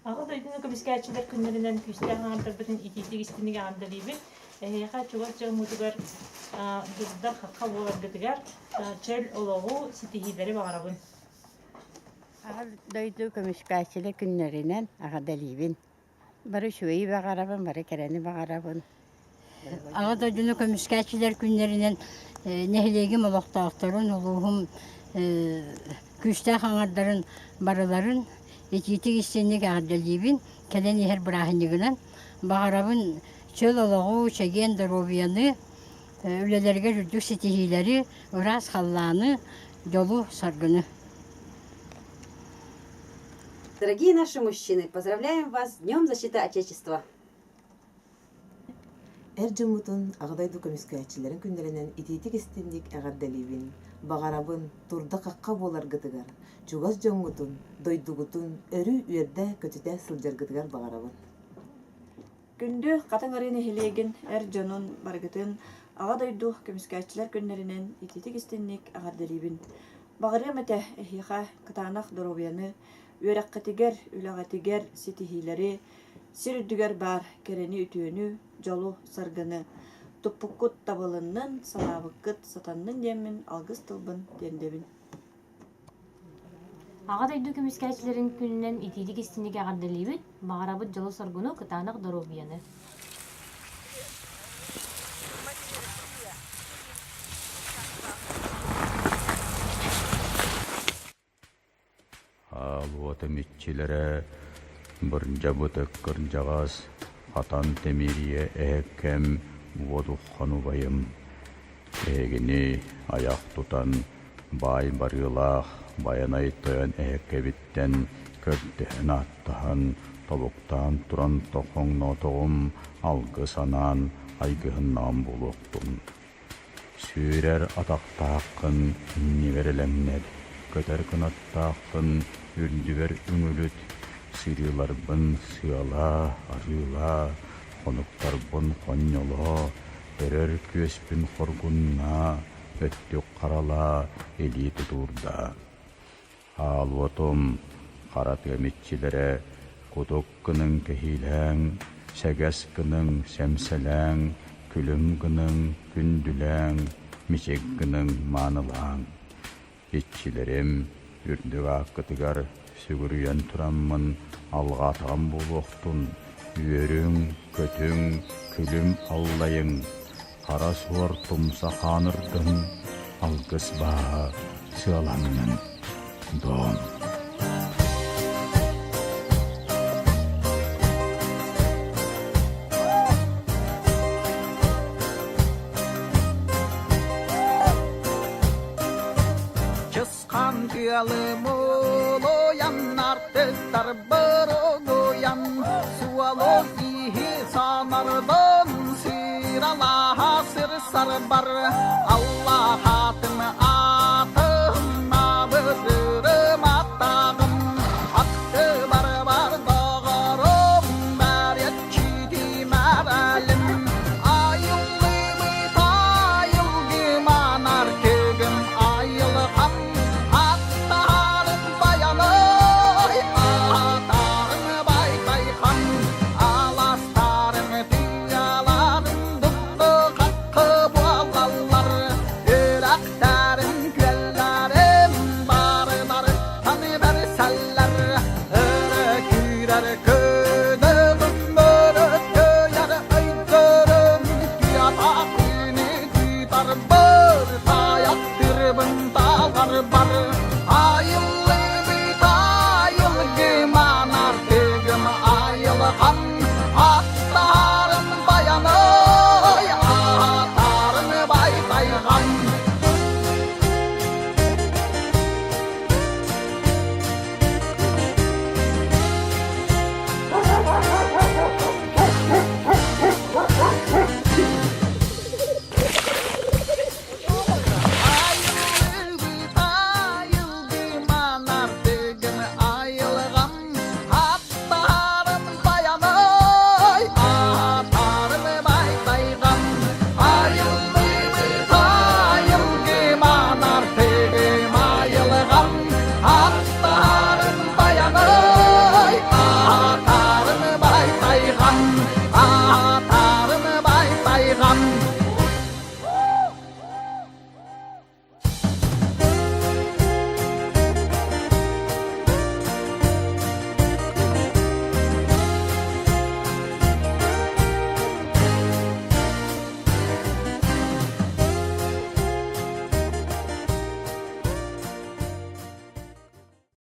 Ağa da idin komiskerçiler günlerinden küste handır bütün ititik istini gandı libi. Yaha çuvar çağmutugar dızda hakka bolar gıtıgar çöl oloğu sitihileri bağırabın. Ağa doydu komiskerçiler günlerinden ağa dalibin. Barı şuayı bağırabın, barı kereni bağırabın. Ağa doydu komiskerçiler günlerinden nehlegim olaqtağıtların oluğum küste hangarların barıların ititik istinik ağa dalibin. Kelen iher bırahinliğinden bağırabın çöl oloğu çegen darobiyanı öylelerge rüddük sitihileri uras hallanı dolu sargını. Дорогие наши мужчины, поздравляем вас с Днем защиты Отечества! Эржимутун ағдайду көміскәтчілерін күндерінен ититик істендік ағаддалибин, бағарабын турда қаққа болар гытыгар, чугас жоңгутун, дойдугутун, өрі үйерді көтіте сылжар гытыгар бағарабын. Күндү катын арыны хилеген эр жонун баргытын ағадайду көміскәтчілер күндерінен ититик істендік ағаддалибин. Бағарым әті эхиха кытанақ доробияны, үйрәққатигер, үләғатигер ситихилери, сирүддүгер бар керени үтүөнү, жолу саргыны, туппуккут табылыннын, санабыккыт сатаннын демин, алгыс тылбын дендебин. Ağa da idin komiskerçilerin gününden ititik istini gandı libi. Bağırabın jolu sargunu kıtanaq dorobiyanı. Алуаты митчилere бірінжа бұтық кірінжағас атан темирие әккем водухану байым. Эгини аяқ тұтан бай барылақ баянай тойан әкке біттен көрттен аттаған тобуқтан тұран тоқоң нотоғым алғы санан айгығынан болуқтым. Сүйрер атақтақын неверелемнер, көтер кынаттақын үрдігер үңіліт, сырыларбын сыала, арыла, қонуқтарбын қоньоло, өрер көспін қоргунна, өттік қарала, елі тұтурда. Ал отым, қарат өметчілері, құдық кының көхиләң, сәгәс кының сәмсәләң, күлім кының күнділәң, мешек кының манылаң. Етчілерім, үрдіг аққытығар сүгірген тұраммын, алға атаған болуқтын, үйерің, көтің, күлім аллайың, қара суар тұмса қанырдың, алғыс ба сыаламның дом. Kıyalım ulu yanar tızlar